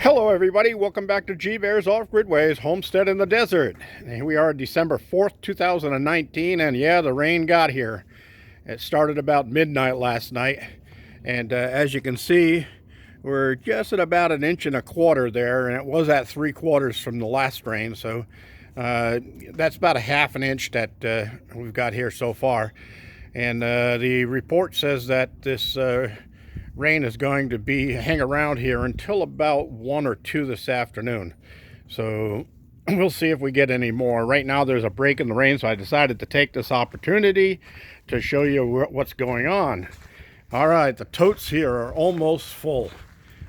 Hello everybody, welcome back to G-Bear's Off-Grid Ways Homestead in the Desert. And here we are December 4th, 2019, and yeah, the rain got here. It started about midnight last night, and as you can see, we're just at about 1.25 inches there, and it was at 3/4 from the last rain, so that's about a 1/2 inch that we've got here so far. And the report says that this rain is going to hang around here until about 1 or 2 this afternoon. So we'll see if we get any more. Right now there's a break in the rain, so I decided to take this opportunity to show you what's going on. All right, the totes here are almost full.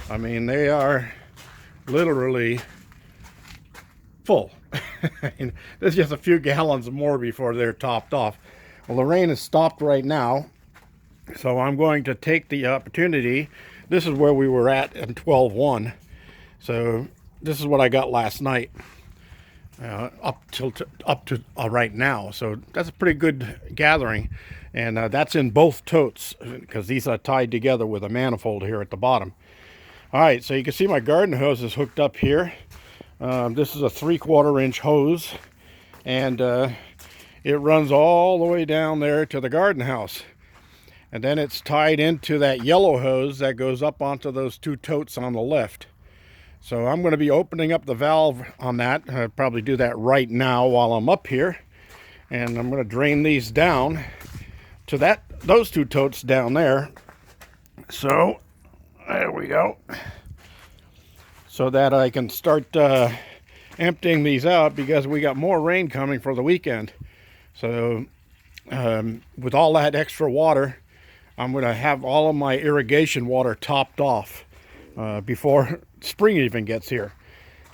I mean, they are literally full. There's just a few gallons more before they're topped off. Well, the rain has stopped right now, so I'm going to take the opportunity. This is where we were at in 12/1. So this is what I got last night, up to right now. So that's a pretty good gathering, and that's in both totes because these are tied together with a manifold here at the bottom. All right, so you can see my garden hose is hooked up here. This is a 3/4 inch hose, and it runs all the way down there to the garden house. And then it's tied into that yellow hose that goes up onto those 2 totes on the left. So I'm going to be opening up the valve on that. I'll probably do that right now while I'm up here. And I'm going to drain these down to those 2 totes down there. So there we go. So that I can start emptying these out, because we got more rain coming for the weekend. So with all that extra water, I'm going to have all of my irrigation water topped off before spring even gets here.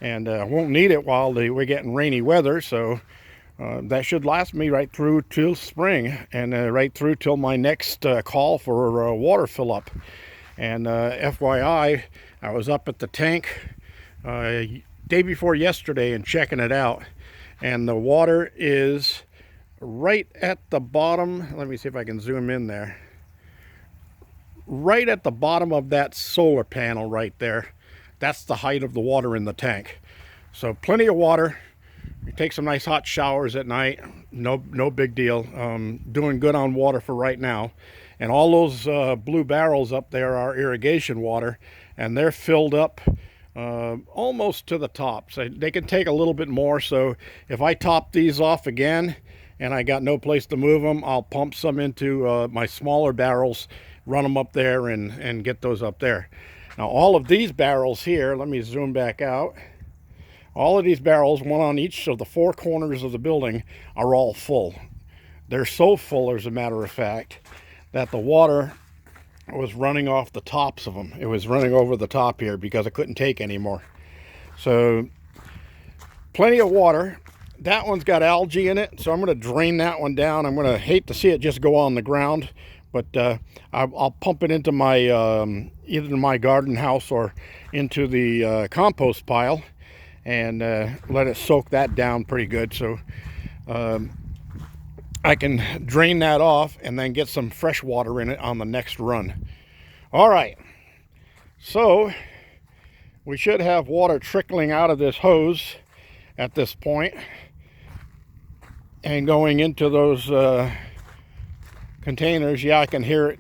And I won't need it while we're getting rainy weather, so that should last me right through till spring, and right through till my next call for water fill up. And FYI, I was up at the tank day before yesterday and checking it out, and the water is right at the bottom. Let me see if I can zoom in there. Right at the bottom of that solar panel right there. That's the height of the water in the tank. So plenty of water. You take some nice hot showers at night. No big deal. Doing good on water for right now. And all those blue barrels up there are irrigation water, and they're filled up almost to the top. So they can take a little bit more. So if I top these off again and I got no place to move them, I'll pump some into my smaller barrels, run them up there, and get those up there. Now all of these barrels here, let me zoom back out. All of these barrels, one on each of the 4 corners of the building, are all full. They're so full, as a matter of fact, that the water was running off the tops of them. It was running over the top here because I couldn't take anymore. So plenty of water. That one's got algae in it, so I'm going to drain that one down. I'm going to hate to see it just go on the ground, but I'll pump it into my either my garden house or into the compost pile, and let it soak that down pretty good, so I can drain that off and then get some fresh water in it on the next run. All right, so we should have water trickling out of this hose at this point and going into those containers. Yeah, I can hear it.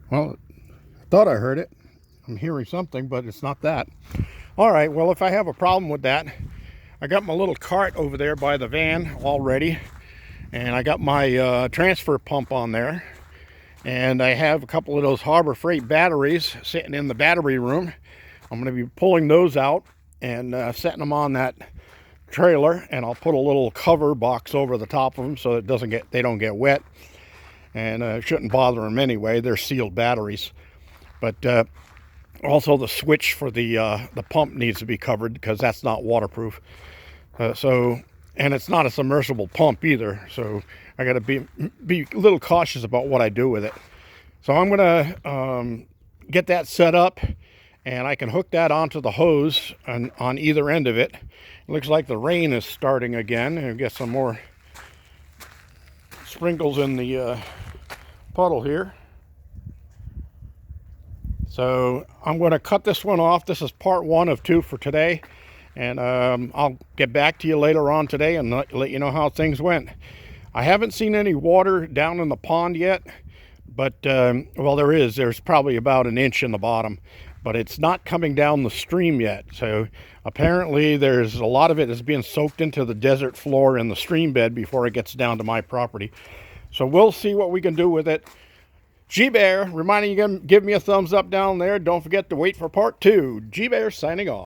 Well, I thought I heard it. I'm hearing something, but it's not that. All right, well, if I have a problem with that, I got my little cart over there by the van all ready, and I got my transfer pump on there, and I have a couple of those Harbor Freight batteries sitting in the battery room. I'm going to be pulling those out and setting them on that trailer, and I'll put a little cover box over the top of them so it they don't get wet, and it shouldn't bother them anyway. They're sealed batteries. But also the switch for the pump needs to be covered because that's not waterproof. And it's not a submersible pump either, so I got to be a little cautious about what I do with it. So I'm gonna get that set up and I can hook that onto the hose on either end of it. It looks like the rain is starting again, and get some more sprinkles in the puddle here. So I'm going to cut this one off. This is part 1 of 2 for today, and I'll get back to you later on today and let you know how things went. I haven't seen any water down in the pond yet, but well, there's probably about an inch in the bottom, but it's not coming down the stream yet. So apparently there's a lot of it is being soaked into the desert floor in the stream bed before it gets down to my property. So we'll see what we can do with it. G-Bear reminding you to give me a thumbs up down there. Don't forget to wait for part 2. G-Bear signing off.